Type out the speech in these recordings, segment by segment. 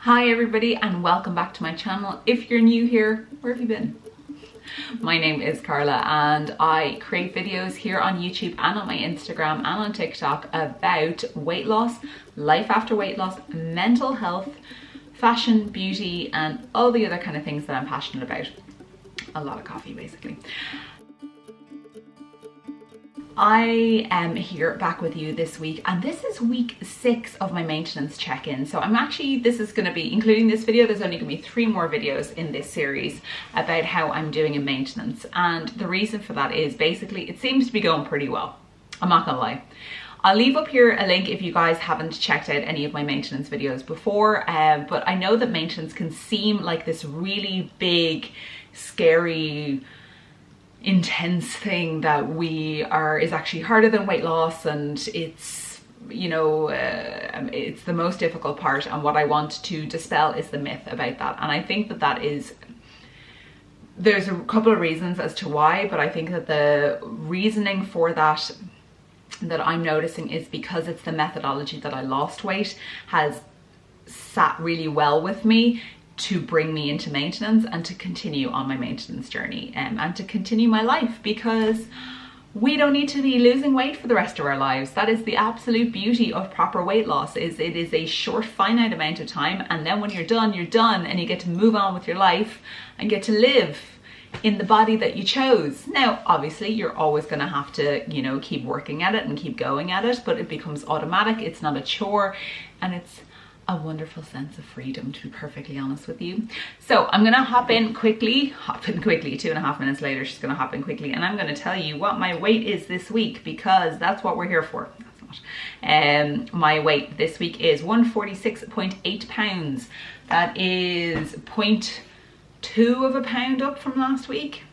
Hi everybody and welcome back to my channel. If you're new here, where have you been? My name is Carla and I create videos here on YouTube and on my Instagram and on TikTok about weight loss, life after weight loss, mental health, fashion, beauty and all the other kind of things that I'm passionate about. A lot of coffee basically. I am here back with you this week and this is week 6 of my maintenance check-in. So this is going to be, including this video, there's only going to be 3 more videos in this series about how I'm doing in maintenance. And the reason for that is basically it seems to be going pretty well. I'm not gonna lie. I'll leave up here a link if you guys haven't checked out any of my maintenance videos before, but I know that maintenance can seem like this really big, scary, intense thing that is actually harder than weight loss, and it's, you know, it's the most difficult part, and what I want to dispel is the myth about that. And I think there's a couple of reasons as to why, but I think that the reasoning for that I'm noticing is because it's the methodology that I lost weight has sat really well with me to bring me into maintenance and to continue on my maintenance journey, and to continue my life, because we don't need to be losing weight for the rest of our lives. That is the absolute beauty of proper weight loss, is it is a short finite amount of time, and then when you're done and you get to move on with your life and get to live in the body that you chose. Now obviously you're always going to have to, you know, keep working at it and keep going at it, but it becomes automatic, it's not a chore, and it's a wonderful sense of freedom, to be perfectly honest with you. So I'm gonna hop in quickly, 2.5 minutes later she's gonna hop in quickly, and I'm gonna tell you what my weight is this week, because that's what we're here for. That's not. My weight this week is 146.8 pounds. That is 0.2 of a pound up from last week.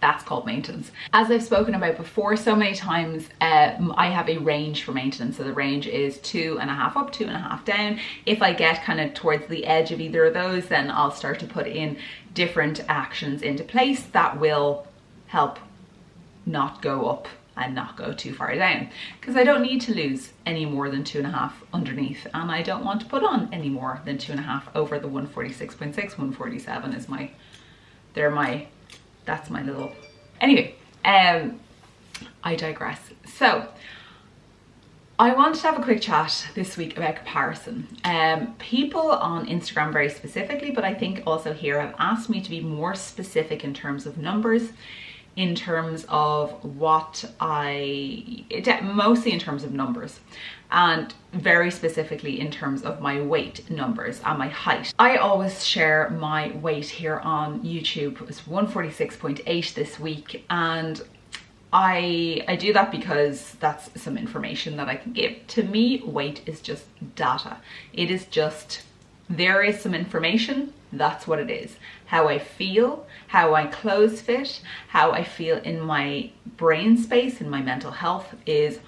That's called maintenance. As I've spoken about before so many times, I have a range for maintenance. So the range is 2.5 up, 2.5 down. If I get kind of towards the edge of either of those, then I'll start to put in different actions into place that will help not go up and not go too far down, because I don't need to lose any more than 2.5 underneath, and I don't want to put on any more than 2.5 over the 146.6. 147 is that's my little, anyway, I digress. So I wanted to have a quick chat this week about comparison. People on Instagram very specifically, but I think also here, have asked me to be more specific in terms of numbers, in terms of mostly in terms of numbers, and very specifically in terms of my weight numbers and my height. I always share my weight here on YouTube. It was 146.8 this week, and I do that because that's some information that I can give. To me, weight is just data. It is just, there is some information, that's what it is. How I feel, how my clothes fit, how I feel in my brain space, in my mental health, is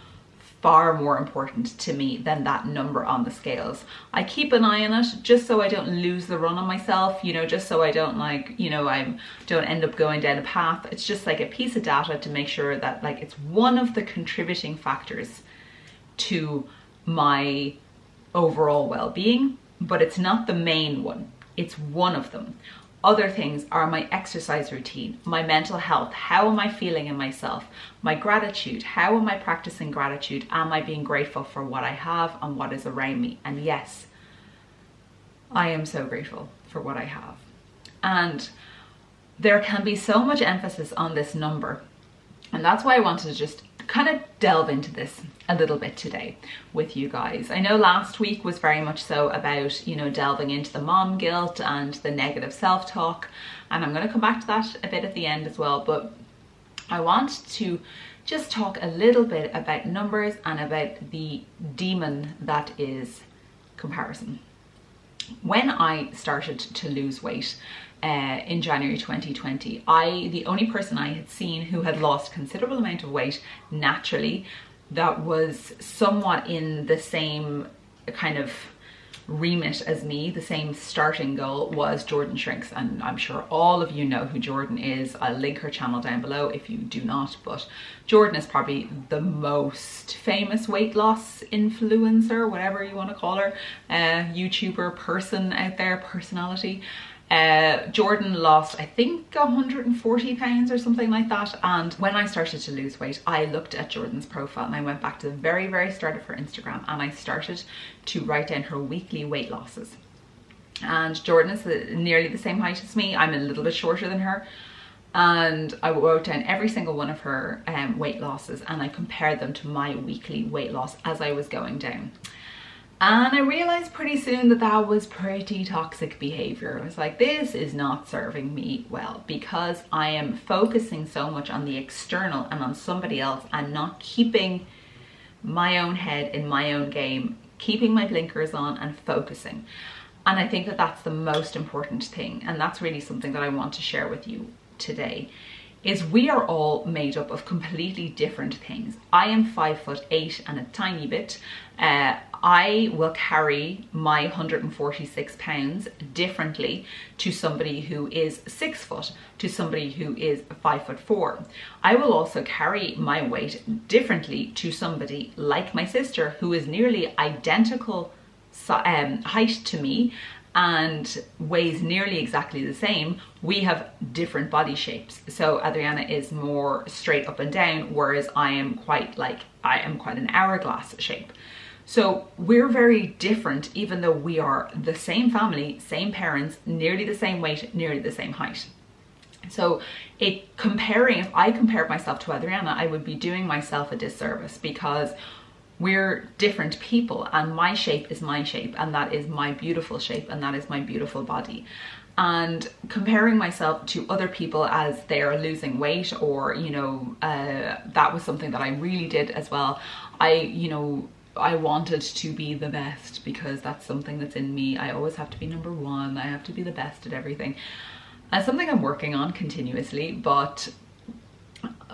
far more important to me than that number on the scales. I keep an eye on it just so I don't lose the run on myself, you know, just so I don't, like, you know, I don't end up going down a path. It's just like a piece of data to make sure that, like, it's one of the contributing factors to my overall well-being, but it's not the main one. It's one of them. Other things are my exercise routine, my mental health, how am I feeling in myself, my gratitude, how am I practicing gratitude, am I being grateful for what I have and what is around me? And yes, I am so grateful for what I have. And there can be so much emphasis on this number, and that's why I wanted to just kind of delve into this a little bit today with you guys. I know last week was very much so about, you know, delving into the mom guilt and the negative self-talk, and I'm going to come back to that a bit at the end as well, but I want to just talk a little bit about numbers and about the demon that is comparison. When I started to lose weight in January 2020, the only person I had seen who had lost considerable amount of weight naturally, that was somewhat in the same kind of remit as me, the same starting goal, was Jordan Shrinks. And I'm sure all of you know who Jordan is. I'll link her channel down below if you do not, but Jordan is probably the most famous weight loss influencer, whatever you want to call her, YouTuber, person out there, personality. Jordan lost, I think, 140 pounds or something like that. And when I started to lose weight, I looked at Jordan's profile and I went back to the very, very start of her Instagram, and I started to write down her weekly weight losses. And Jordan is nearly the same height as me. I'm a little bit shorter than her. And I wrote down every single one of her weight losses, and I compared them to my weekly weight loss as I was going down. And I realized pretty soon that that was pretty toxic behavior. I was like, this is not serving me well, because I am focusing so much on the external and on somebody else and not keeping my own head in my own game, keeping my blinkers on and focusing. And I think that that's the most important thing. And that's really something that I want to share with you today, is we are all made up of completely different things. I am 5'8" and a tiny bit. I will carry my 146 pounds differently to somebody who is 6 foot, to somebody who is 5'4". I will also carry my weight differently to somebody like my sister, who is nearly identical height to me and weighs nearly exactly the same. We have different body shapes. So Adriana is more straight up and down, whereas I am quite an hourglass shape. So we're very different, even though we are the same family, same parents, nearly the same weight, nearly the same height. So if I compared myself to Adriana, I would be doing myself a disservice, because we're different people, and my shape is my shape, and that is my beautiful shape, and that is my beautiful body. And comparing myself to other people as they are losing weight, or, you know, that was something that I really did as well. I wanted to be the best, because that's something that's in me. I always have to be number one. I have to be the best at everything. That's something I'm working on continuously. But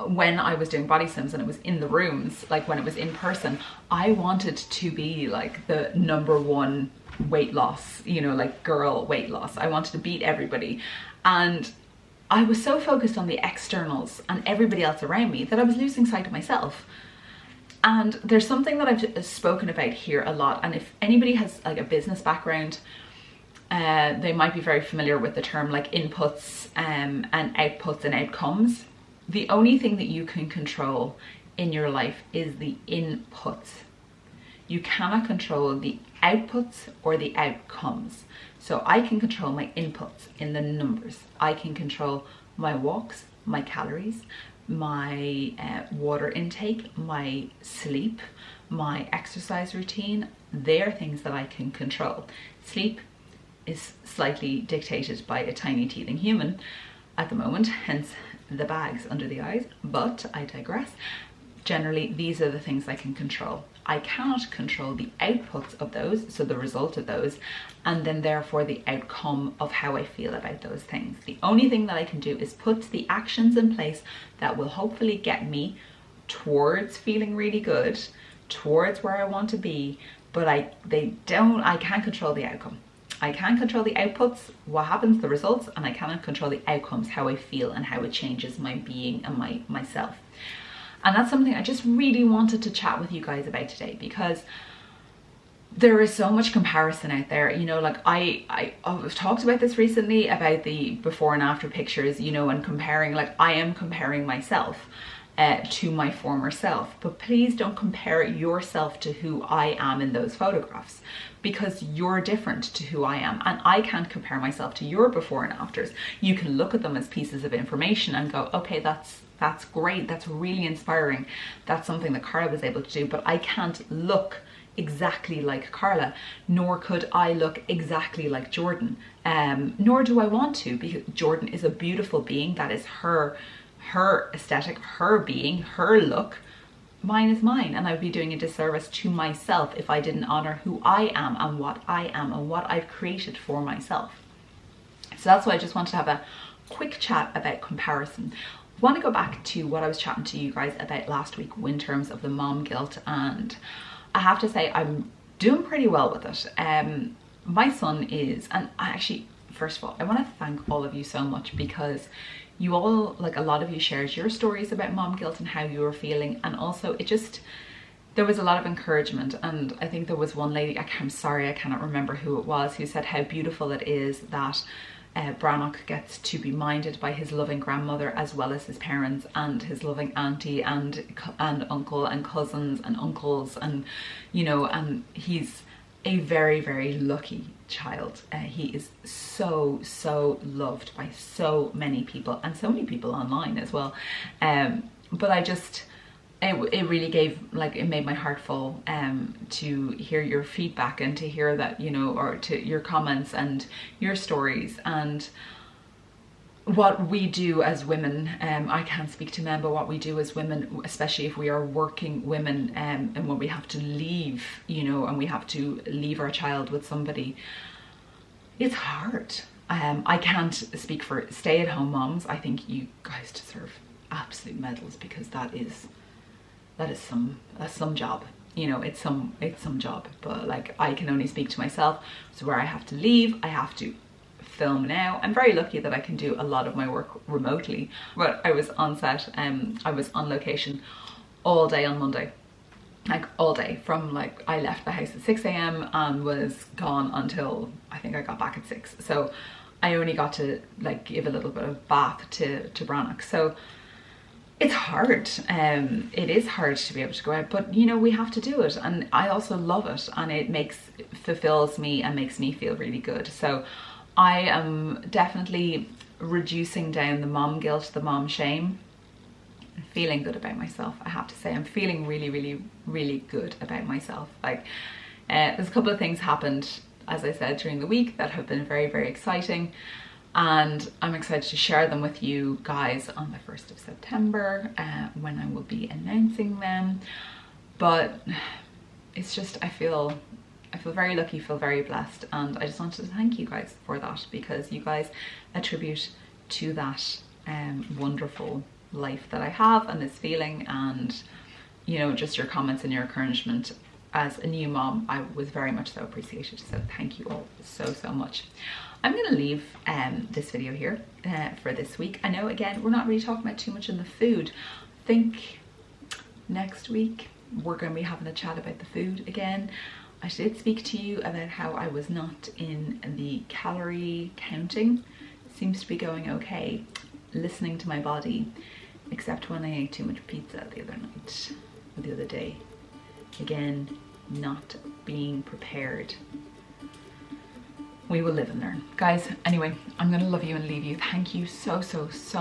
when I was doing body sims and it was in the rooms, like when it was in person, I wanted to be like the number one weight loss, you know, like girl weight loss. I wanted to beat everybody. And I was so focused on the externals and everybody else around me that I was losing sight of myself. And there's something that I've spoken about here a lot, and if anybody has like a business background, they might be very familiar with the term like inputs and outputs and outcomes. The only thing that you can control in your life is the inputs. You cannot control the outputs or the outcomes. So I can control my inputs in the numbers. I can control my walks, my calories, my water intake, my sleep, my exercise routine. They're things that I can control. Sleep is slightly dictated by a tiny teething human at the moment, hence the bags under the eyes, but I digress. Generally, these are the things I can control. I cannot control the outputs of those, so the result of those, and then therefore the outcome of how I feel about those things. The only thing that I can do is put the actions in place that will hopefully get me towards feeling really good, towards where I want to be, but I can't control the outcome. I can control the outputs, what happens, the results, and I cannot control the outcomes, how I feel and how it changes my being and myself. And that's something I just really wanted to chat with you guys about today, because there is so much comparison out there. You know, like I've talked about this recently about the before and after pictures, you know, and comparing, like I am comparing myself to my former self. But please don't compare yourself to who I am in those photographs, because you're different to who I am, and I can't compare myself to your before and afters. You can look at them as pieces of information and go, okay, that's great, that's really inspiring, that's something that Carla was able to do, but I can't look exactly like Carla, nor could I look exactly like Jordan, nor do I want to, because Jordan is a beautiful being. That is her aesthetic, her being, her look. Mine is mine, and I would be doing a disservice to myself if I didn't honor who I am and what I've created for myself. So that's why I just wanted to have a quick chat about comparison. I want to go back to what I was chatting to you guys about last week in terms of the mom guilt, and I have to say I'm doing pretty well with it. My son is, and I actually, first of all, I want to thank all of you so much, because you all, like a lot of you shared your stories about mom guilt and how you were feeling, and also it just, there was a lot of encouragement. And I think there was one lady, I'm sorry I cannot remember who it was, who said how beautiful it is that Brannock gets to be minded by his loving grandmother as well as his parents and his loving auntie and uncle and cousins and uncles, and you know, and he's a very, very lucky child. He is so loved by so many people, and so many people online as well. But I just, it really gave, like, it made my heart full to hear your feedback and to hear that, you know, or to your comments and your stories and what we do as women. I can't speak to men, but what we do as women, especially if we are working women, and when we have to leave, you know, and we have to leave our child with somebody, it's hard. I can't speak for stay-at-home moms. I think you guys deserve absolute medals, because that is some job, you know. It's some job. But like, I can only speak to myself. So where I have to leave, I have to film now. I'm very lucky that I can do a lot of my work remotely, but I was on set, I was on location all day on Monday, like all day, from like, I left the house at 6 a.m. and was gone until I think I got back at 6. So I only got to like give a little bit of bath to Brannock. So it's hard. It is hard to be able to go out, but you know, we have to do it, and I also love it, and it fulfills me and makes me feel really good. So I am definitely reducing down the mom guilt, the mom shame. I'm feeling good about myself, I have to say. I'm feeling really good about myself. Like, there's a couple of things happened, as I said, during the week that have been very exciting, and I'm excited to share them with you guys on the 1st of September, when I will be announcing them. But it's just, I feel very lucky, feel very blessed, and I just wanted to thank you guys for that, because you guys attribute to that wonderful life that I have and this feeling, and you know, just your comments and your encouragement as a new mom, I was very much so appreciated. So thank you all so much. I'm gonna leave this video here for this week. I know, again, we're not really talking about too much in the food. I think next week we're gonna be having a chat about the food again. I did speak to you about how I was not in the calorie counting. Seems to be going okay, listening to my body, except when I ate too much pizza the other day. Again, not being prepared. We will live and learn. Guys, anyway, I'm gonna love you and leave you. Thank you so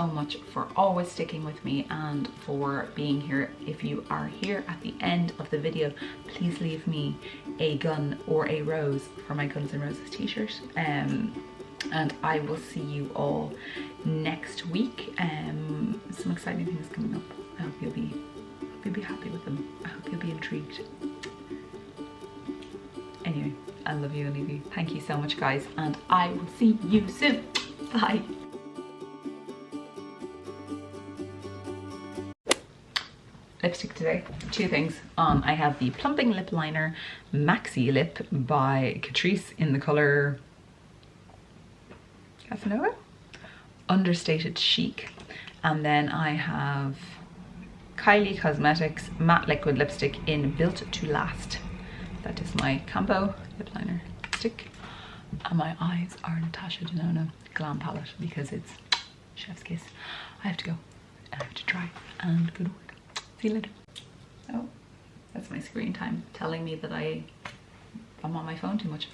much for always sticking with me and for being here. If you are here at the end of the video, please leave me a gun or a rose for my Guns N' Roses t-shirt. And I will see you all next week. Some exciting things coming up. I hope you'll be happy with them. I hope you'll be intrigued. Anyway, I love you and leave you. Thank you so much, guys, and I will see you soon. Bye. Lipstick today, 2 things on. I have the Plumping Lip Liner Maxi Lip by Catrice in the colour Casanova, Understated Chic, and then I have Kylie Cosmetics Matte Liquid Lipstick in Built to Last. That is my combo lip liner lipstick, and my eyes are Natasha Denona Glam Palette, because it's chef's kiss. I have to go, I have to try, and good work. See you later. Oh, that's my screen time telling me that I'm on my phone too much.